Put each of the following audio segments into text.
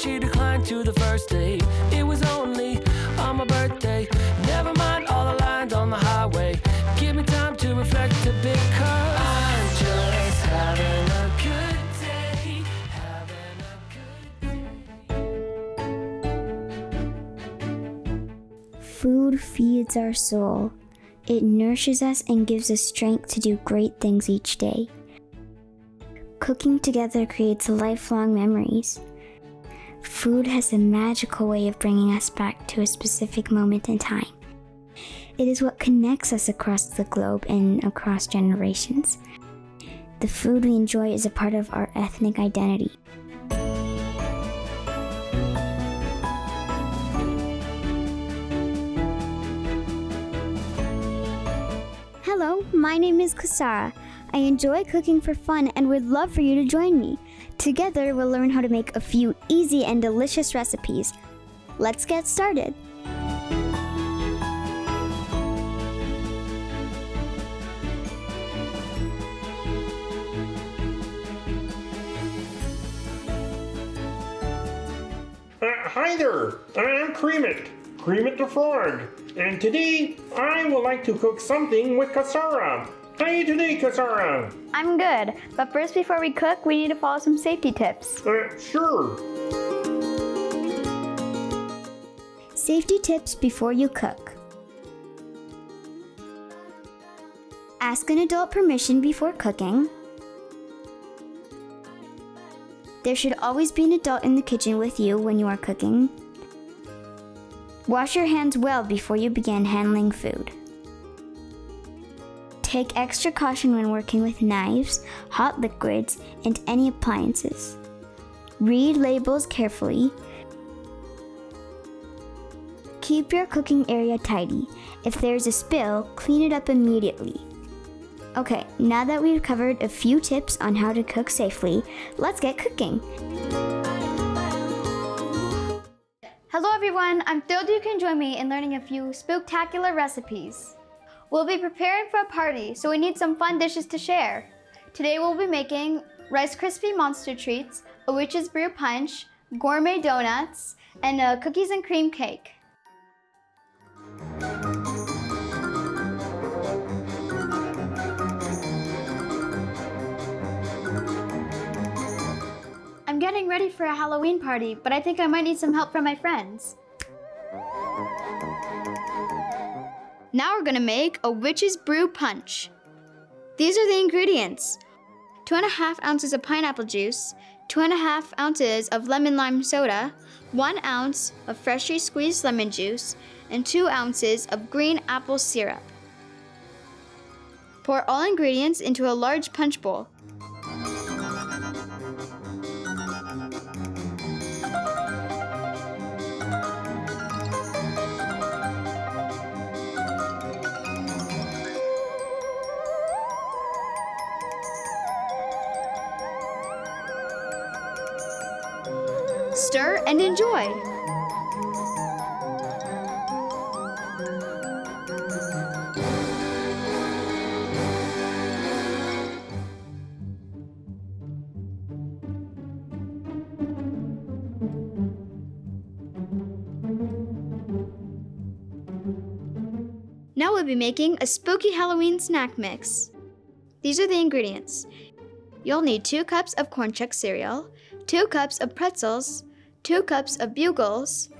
She declined to the first date. It was only on my birthday. Never mind all the lines on the highway. Give me time to reflect a bit, 'cause I'm just having a good day. Having a good day. Food feeds our soul. It nourishes us and gives us strength to do great things each day. Cooking together creates lifelong memories. Food has a magical way of bringing us back to a specific moment in time. It is what connects us across the globe and across generations. The food we enjoy is a part of our ethnic identity. Hello, my name is Kasara. I enjoy cooking for fun and would love for you to join me. Together, we'll learn how to make a few easy and delicious recipes. Let's get started. Hi there, I'm Creamit the Frog, and today I would like to cook something with Kasara. How are you today, Kasara? I'm good, but first before we cook, we need to follow some safety tips. Sure. Safety tips before you cook. Ask an adult permission before cooking. There should always be an adult in the kitchen with you when you are cooking. Wash your hands well before you begin handling food. Take extra caution when working with knives, hot liquids, and any appliances. Read labels carefully. Keep your cooking area tidy. If there's a spill, clean it up immediately. Okay, now that we've covered a few tips on how to cook safely, let's get cooking. Hello everyone, I'm thrilled you can join me in learning a few spooktacular recipes. We'll be preparing for a party, so we need some fun dishes to share. Today we'll be making Rice Krispie Monster Treats, a witch's brew punch, gourmet donuts, and a cookies and cream cake. I'm getting ready for a Halloween party, but I think I might need some help from my friends. Now we're gonna make a witch's brew punch. These are the ingredients: 2.5 ounces of pineapple juice, 2.5 ounces of lemon lime soda, 1 ounce of freshly squeezed lemon juice, and 2 ounces of green apple syrup. Pour all ingredients into a large punch bowl. Stir and enjoy! Now we'll be making a spooky Halloween snack mix. These are the ingredients. You'll need 2 cups of corn check cereal, 2 cups of pretzels, 2 cups of bugles,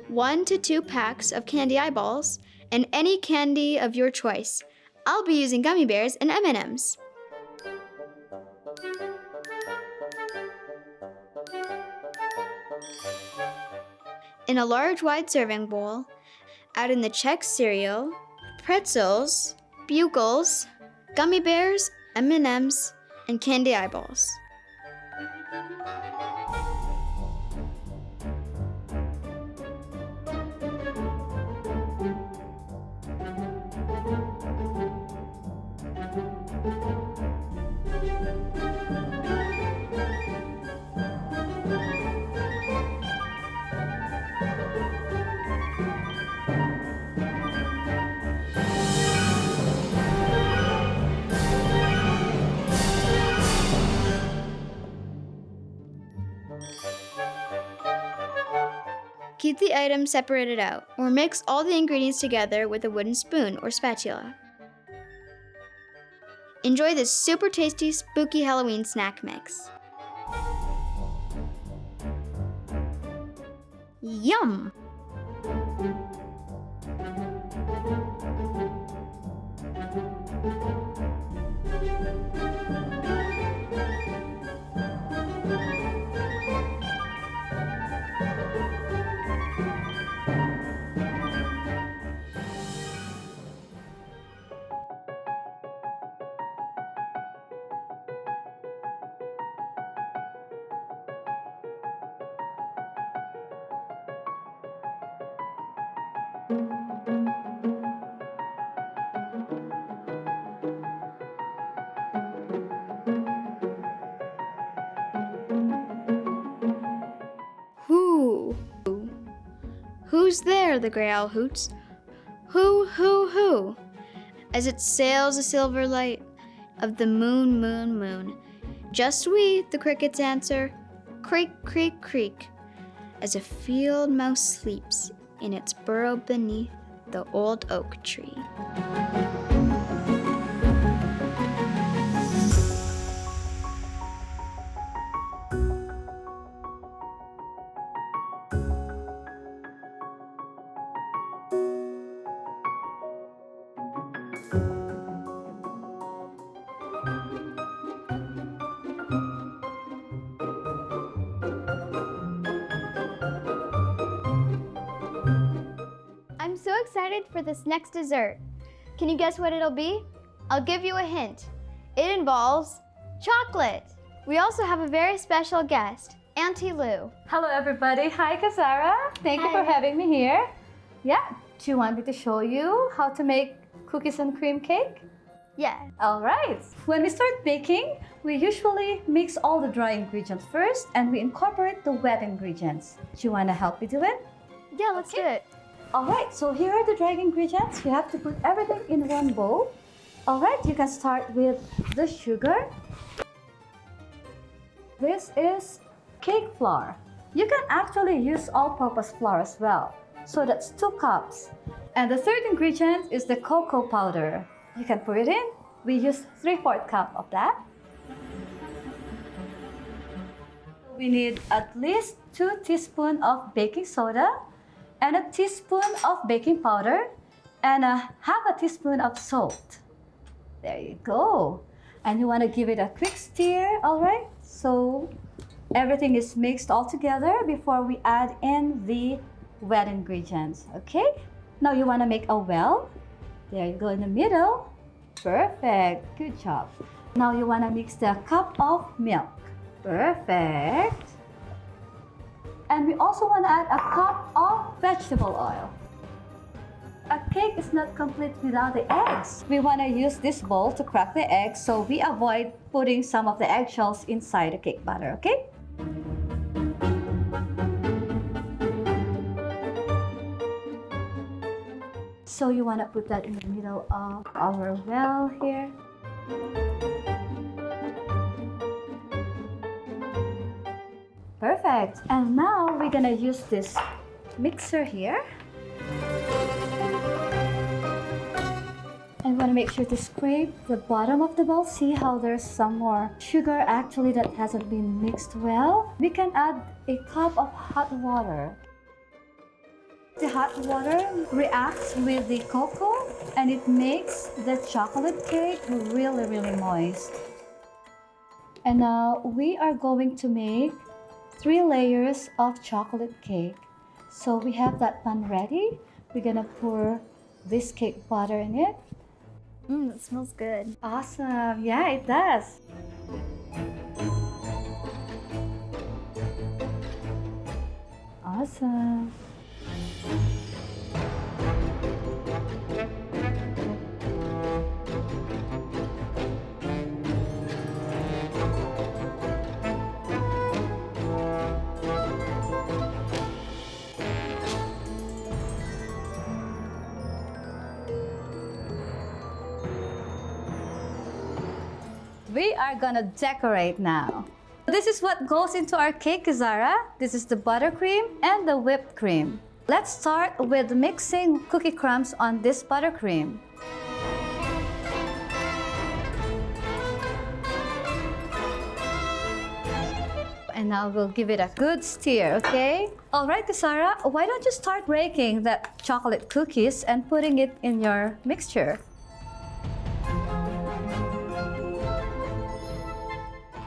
1 to 2 packs of candy eyeballs, and any candy of your choice. I'll be using gummy bears and M&Ms. In a large wide serving bowl, add in the check cereal, pretzels, bugles, gummy bears, M&Ms, and candy eyeballs. Keep the items separated out, or mix all the ingredients together with a wooden spoon or spatula. Enjoy this super tasty, spooky Halloween snack mix. Yum! Who? Who's there? The gray owl hoots. Who? As it sails the silver light of the moon. Just we, the crickets answer, creak, creak, creak, as a field mouse sleeps in its burrow beneath the old oak tree. I'm so excited for this next dessert. Can you guess what it'll be? I'll give you a hint. It involves chocolate. We also have a very special guest, Auntie Lou. Hello everybody. Hi Kasara. Thank you for having me here. Yeah, do you want me to show you how to make cookies and cream cake? Yeah. All right. When we start baking, we usually mix all the dry ingredients first and we incorporate the wet ingredients. Do you want to help me do it? Yeah, let's do it. All right, so here are the dry ingredients. You have to put everything in one bowl. All right, you can start with the sugar. This is cake flour. You can actually use all-purpose flour as well. So that's 2 cups. And the third ingredient is the cocoa powder. You can put it in. We use 3/4 cup of that. We need at least 2 teaspoons of baking soda and a teaspoon of baking powder and half a teaspoon of salt. There you go. And you want to give it a quick stir, all right? So everything is mixed all together before we add in the wet ingredients, okay? Now you want to make a well. There you go in the middle. Perfect, good job. Now you want to mix the cup of milk. Perfect. And we also want to add a cup of vegetable oil. A cake is not complete without the eggs. We want to use this bowl to crack the eggs so we avoid putting some of the eggshells inside the cake batter, okay? So you want to put that in the middle of our well here. Perfect. And now we're gonna use this mixer here. And want to make sure to scrape the bottom of the bowl. See how there's some more sugar actually that hasn't been mixed well. We can add a cup of hot water. The hot water reacts with the cocoa and it makes the chocolate cake really moist. And now we are going to make 3 layers of chocolate cake. So we have that pan ready. We're gonna pour this cake batter in it. It smells good. Awesome. Yeah, it does. Awesome. We are gonna decorate now. This is what goes into our cake, Zara. This is the buttercream and the whipped cream. Let's start with mixing cookie crumbs on this buttercream. And now we'll give it a good stir, okay? All right, Zara, why don't you start breaking that chocolate cookies and putting it in your mixture?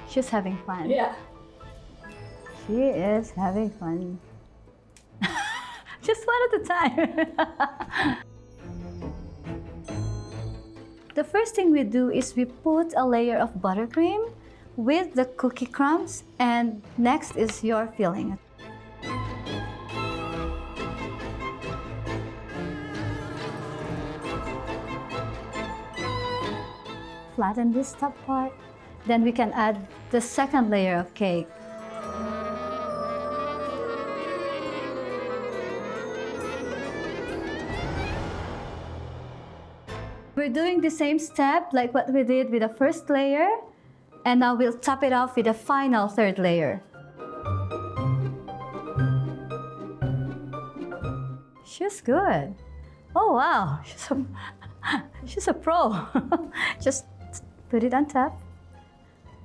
She's having fun. Yeah. She is having fun. Just one at a time. The first thing we do is we put a layer of buttercream with the cookie crumbs, and next is your filling. Flatten this top part. Then we can add the second layer of cake. We're doing the same step like what we did with the first layer, and now we'll top it off with the final third layer. She's good. Oh wow, she's a pro. Just put it on top.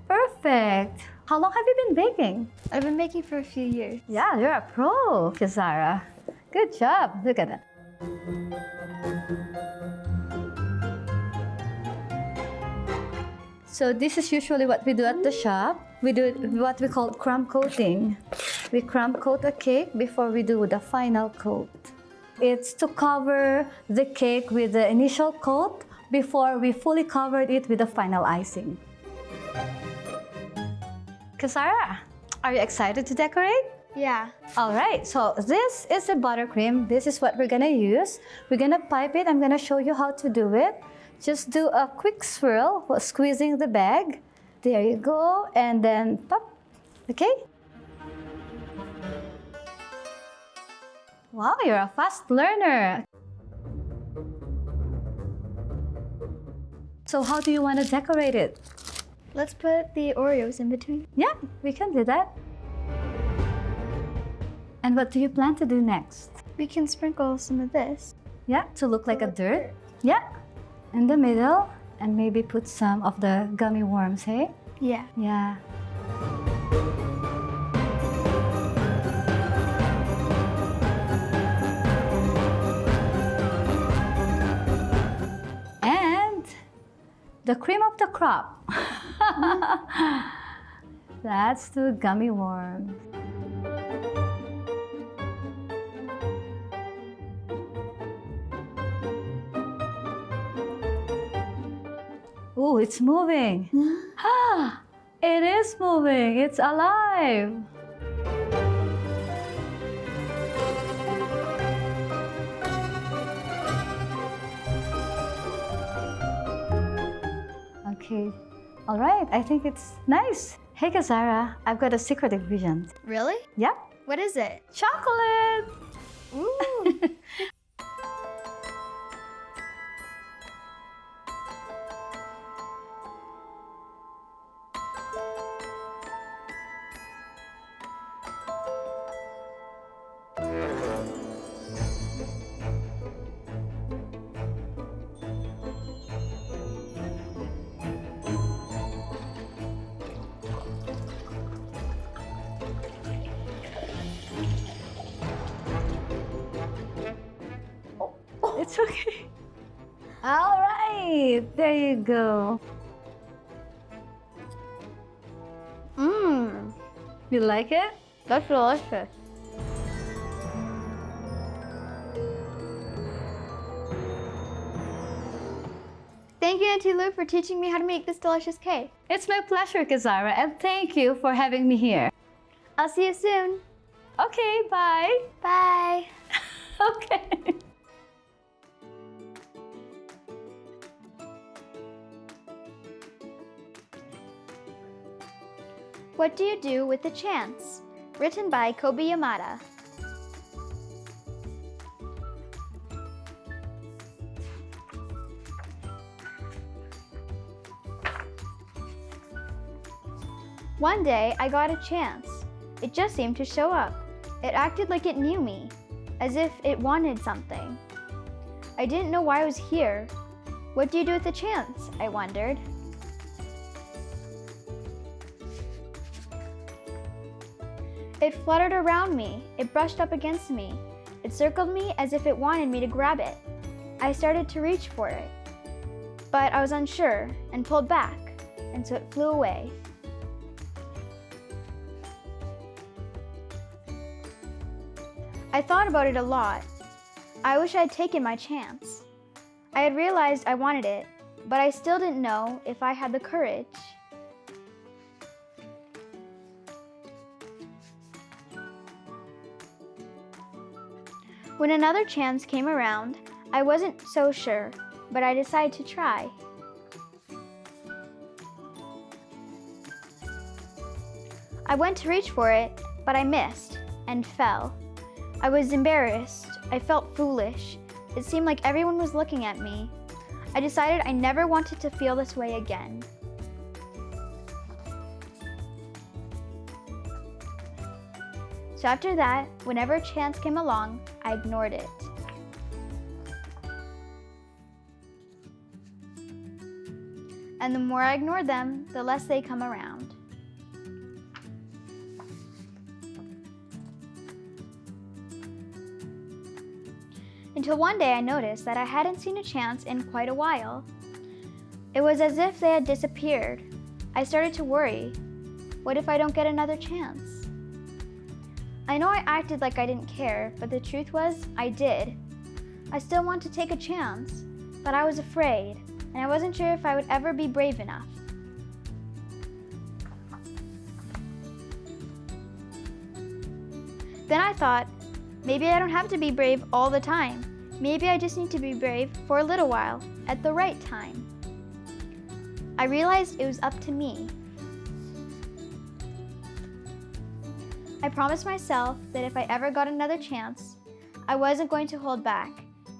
Perfect. How long have you been baking? I've been baking for a few years. Yeah, you're a pro, Kizara. Good job. Look at that. So this is usually what we do at the shop. We do what we call crumb coating. We crumb coat a cake before we do the final coat. It's to cover the cake with the initial coat before we fully covered it with the final icing. Kizara, are you excited to decorate? Yeah. All right, so this is the buttercream. This is what we're gonna use. We're gonna pipe it. I'm gonna show you how to do it. Just do a quick swirl while squeezing the bag. There you go, and then pop, okay? Wow, you're a fast learner. So how do you want to decorate it? Let's put the Oreos in between. Yeah, we can do that. And what do you plan to do next? We can sprinkle some of this. Yeah, to look like a dirt. Yeah, in the middle, and maybe put some of the gummy worms, hey? Yeah. Yeah. And the cream of the crop. That's the gummy worms. Oh, it's moving. Ah, it is moving. It's alive. Okay. All right. I think it's nice. Hey, Kazara, I've got a secret ingredient. Really? Yep. What is it? Chocolate. Ooh. It's okay. All right. There you go. Mmm. You like it? That's delicious. Thank you, Auntie Lou, for teaching me how to make this delicious cake. It's my pleasure, Kazara, and thank you for having me here. I'll see you soon. Okay, bye. Bye. Okay. What Do You Do with the Chance? Written by Kobe Yamada. One day, I got a chance. It just seemed to show up. It acted like it knew me, as if it wanted something. I didn't know why I was here. What do you do with a chance? I wondered. It fluttered around me. It brushed up against me. It circled me as if it wanted me to grab it. I started to reach for it, but I was unsure and pulled back, and so it flew away. I thought about it a lot. I wish I had taken my chance. I had realized I wanted it, but I still didn't know if I had the courage. When another chance came around, I wasn't so sure, but I decided to try. I went to reach for it, but I missed and fell. I was embarrassed. I felt foolish. It seemed like everyone was looking at me. I decided I never wanted to feel this way again. So after that, whenever a chance came along, I ignored it. And the more I ignored them, the less they come around. Until one day I noticed that I hadn't seen a chance in quite a while. It was as if they had disappeared. I started to worry. What if I don't get another chance? I know I acted like I didn't care, but the truth was, I did. I still wanted to take a chance, but I was afraid, and I wasn't sure if I would ever be brave enough. Then I thought, maybe I don't have to be brave all the time. Maybe I just need to be brave for a little while, at the right time. I realized it was up to me. I promised myself that if I ever got another chance, I wasn't going to hold back.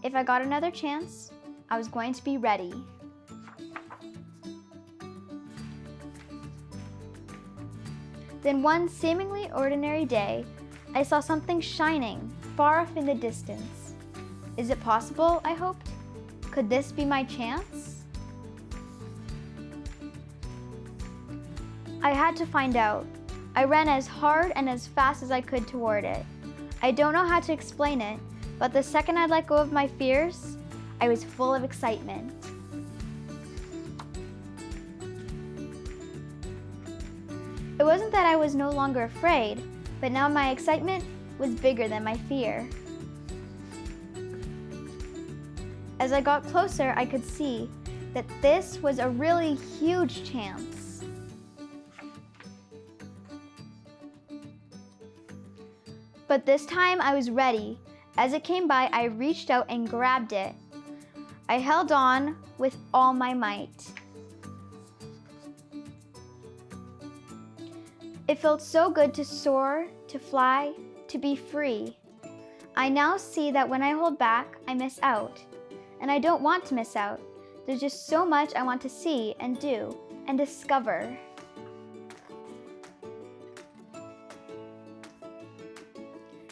If I got another chance, I was going to be ready. Then one seemingly ordinary day, I saw something shining far off in the distance. Is it possible, I hoped? Could this be my chance? I had to find out. I ran as hard and as fast as I could toward it. I don't know how to explain it, but the second I let go of my fears, I was full of excitement. It wasn't that I was no longer afraid, but now my excitement was bigger than my fear. As I got closer, I could see that this was a really huge chance. But this time I was ready. As it came by, I reached out and grabbed it. I held on with all my might. It felt so good to soar, to fly, to be free. I now see that when I hold back, I miss out. And I don't want to miss out. There's just so much I want to see and do and discover.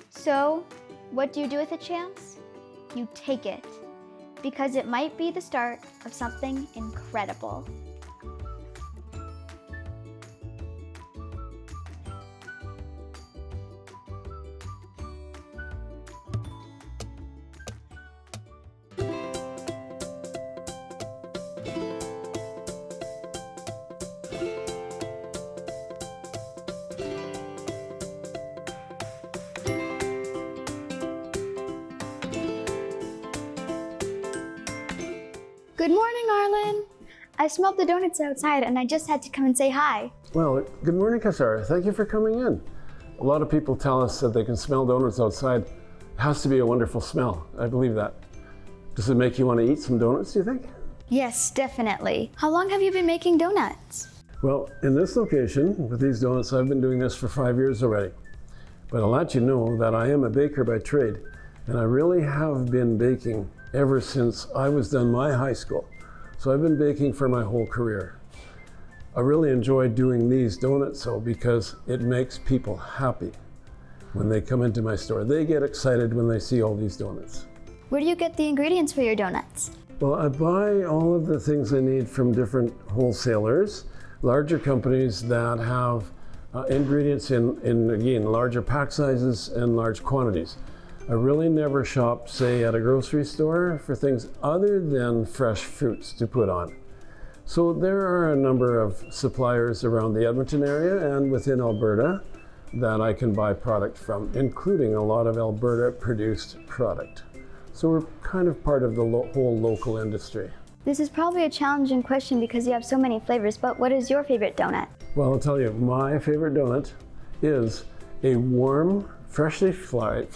So, what do you do with a chance? You take it, because it might be the start of something incredible. Good morning, Arlen. I smelled the donuts outside and I just had to come and say hi. Well, good morning, Cassara. Thank you for coming in. A lot of people tell us that they can smell donuts outside. It has to be a wonderful smell. I believe that. Does it make you want to eat some donuts, do you think? Yes, definitely. How long have you been making donuts? Well, in this location, with these donuts, I've been doing this for 5 years already. But I'll let you know that I am a baker by trade, and I really have been baking ever since I was done my high school. So I've been baking for my whole career. I really enjoy doing these donuts though because it makes people happy when they come into my store. They get excited when they see all these donuts. Where do you get the ingredients for your donuts? Well, I buy all of the things I need from different wholesalers, larger companies that have ingredients in again, larger pack sizes and large quantities. I really never shop, say, at a grocery store for things other than fresh fruits to put on. So there are a number of suppliers around the Edmonton area and within Alberta that I can buy product from, including a lot of Alberta-produced product. So we're kind of part of the whole local industry. This is probably a challenging question because you have so many flavors, but what is your favorite donut? Well, I'll tell you, my favorite donut is a warm, freshly fried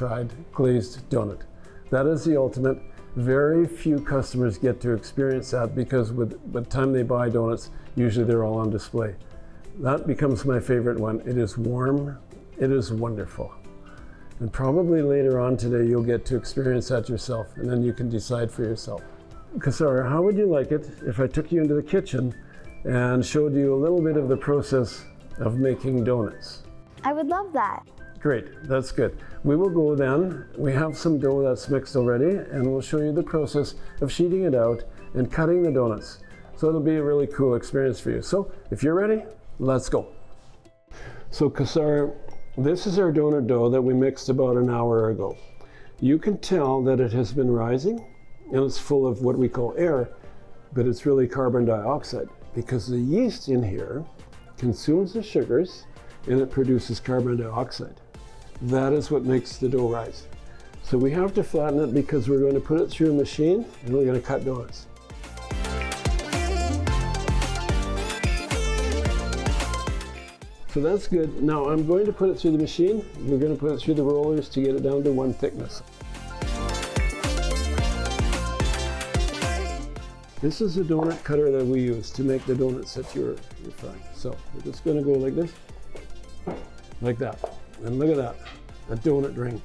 glazed donut. That is the ultimate. Very few customers get to experience that because by the time they buy donuts, usually they're all on display. That becomes my favorite one. It is warm, it is wonderful. And probably later on today, you'll get to experience that yourself, and then you can decide for yourself. Kasara, how would you like it if I took you into the kitchen and showed you a little bit of the process of making donuts? I would love that. Great, that's good. We will go then. We have some dough that's mixed already, and we'll show you the process of sheeting it out and cutting the donuts. So it'll be a really cool experience for you. So if you're ready, let's go. So Kasara, this is our donut dough that we mixed about an hour ago. You can tell that it has been rising, and it's full of what we call air, but it's really carbon dioxide because the yeast in here consumes the sugars and it produces carbon dioxide. That is what makes the dough rise. So we have to flatten it because we're going to put it through a machine and we're going to cut donuts. So that's good. Now I'm going to put it through the machine. We're going to put it through the rollers to get it down to one thickness. This is a donut cutter that we use to make the donuts that you're frying. So we're just going to go like this, like that. And look at that, a donut ring.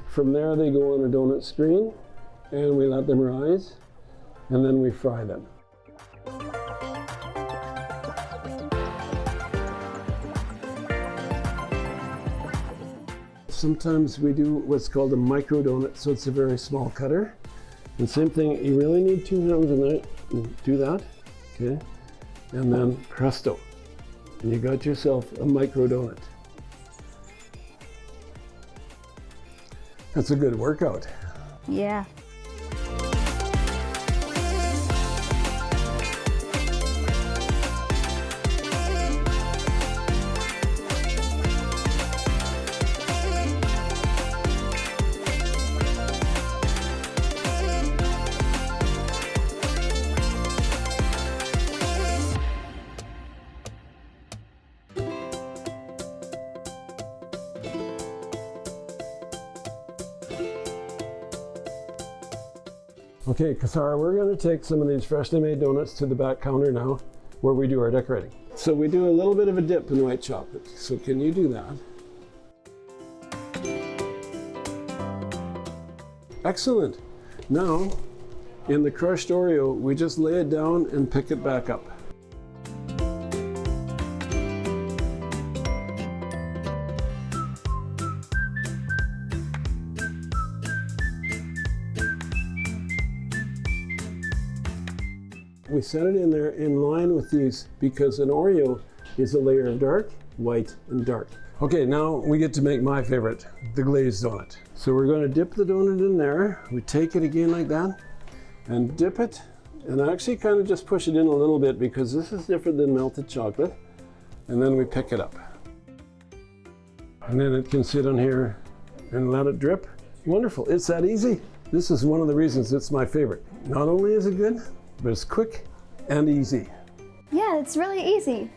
From there they go on a donut screen and we let them rise and then we fry them. Sometimes we do what's called a micro donut, so it's a very small cutter. And same thing, you really need 2 hands in there. Do that, okay? And then presto, and you got yourself a micro donut. That's a good workout. Yeah. Okay, Kasara, we're going to take some of these freshly made donuts to the back counter now, where we do our decorating. So we do a little bit of a dip in white chocolate. So can you do that? Excellent. Now, in the crushed Oreo, we just lay it down and pick it back up. We set it in there in line with these because an Oreo is a layer of dark, white, and dark. Okay, now we get to make my favorite, the glazed donut. So we're going to dip the donut in there. We take it again like that and dip it and actually kind of just push it in a little bit because this is different than melted chocolate. And then we pick it up. And then it can sit on here and let it drip. Wonderful, it's that easy. This is one of the reasons it's my favorite. Not only is it good, but it's quick and easy. Yeah, it's really easy.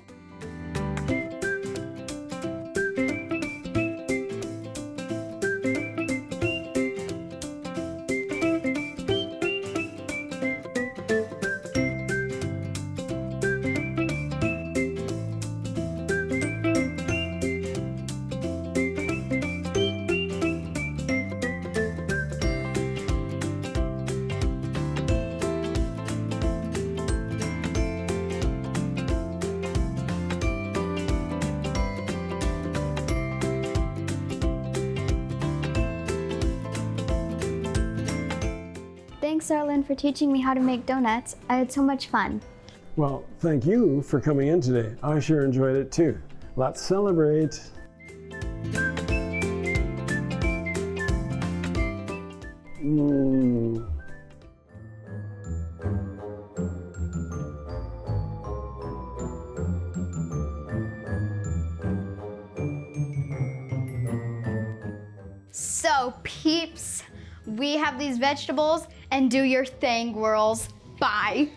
Sarlin, for teaching me how to make donuts. I had so much fun. Well, thank you for coming in today. I sure enjoyed it too. Let's celebrate. So, peeps, we have these vegetables, and do your thing, girls. Bye.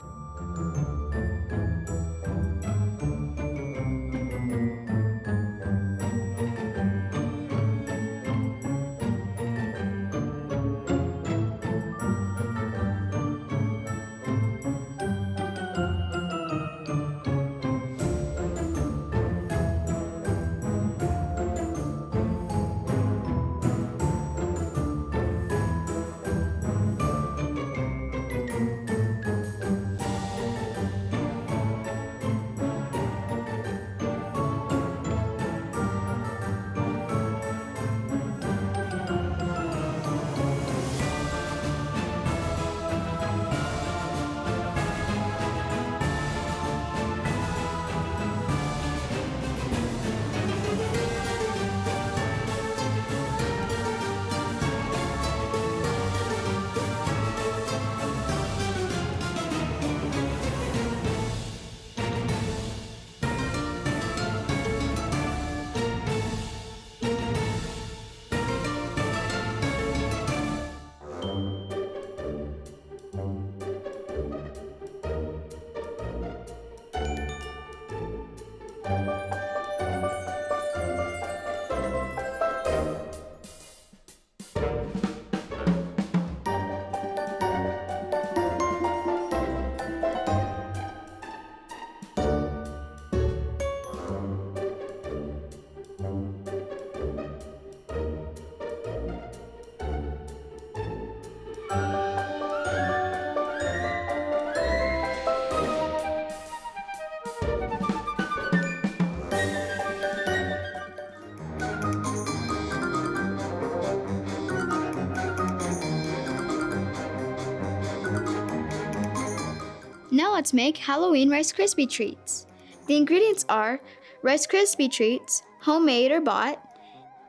Now let's make Halloween Rice Krispie treats. The ingredients are Rice Krispie treats, homemade or bought,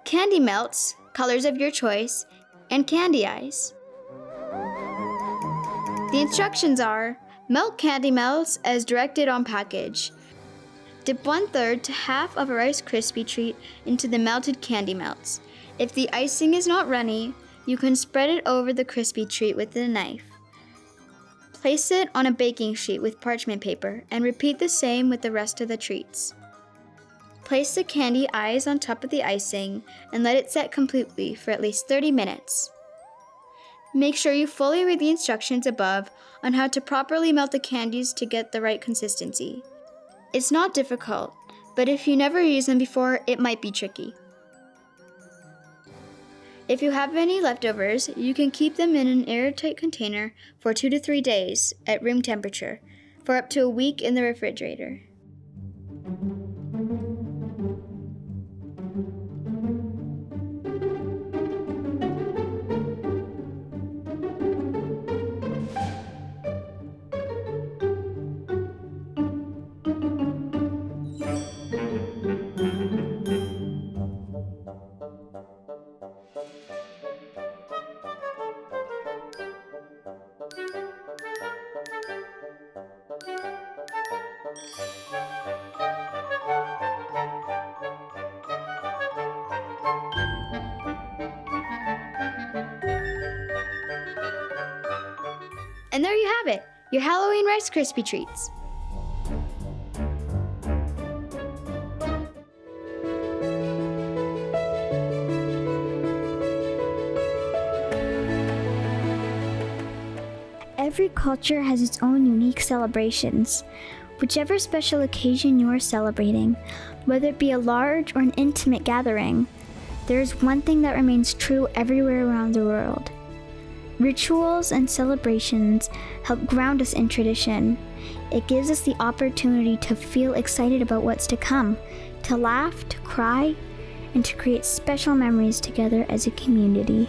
candy melts, colors of your choice, and candy eyes. The instructions are: melt candy melts as directed on package. Dip 1/3 to half of a Rice Krispie treat into the melted candy melts. If the icing is not runny, you can spread it over the crispy treat with a knife. Place it on a baking sheet with parchment paper and repeat the same with the rest of the treats. Place the candy eyes on top of the icing and let it set completely for at least 30 minutes. Make sure you fully read the instructions above on how to properly melt the candies to get the right consistency. It's not difficult, but if you never used them before, it might be tricky. If you have any leftovers, you can keep them in an airtight container for 2 to 3 days at room temperature for up to a week in the refrigerator. And there you have it, your Halloween Rice Krispie treats. Every culture has its own unique celebrations. Whichever special occasion you are celebrating, whether it be a large or an intimate gathering, there is one thing that remains true everywhere around the world. Rituals and celebrations help ground us in tradition. It gives us the opportunity to feel excited about what's to come, to laugh, to cry, and to create special memories together as a community.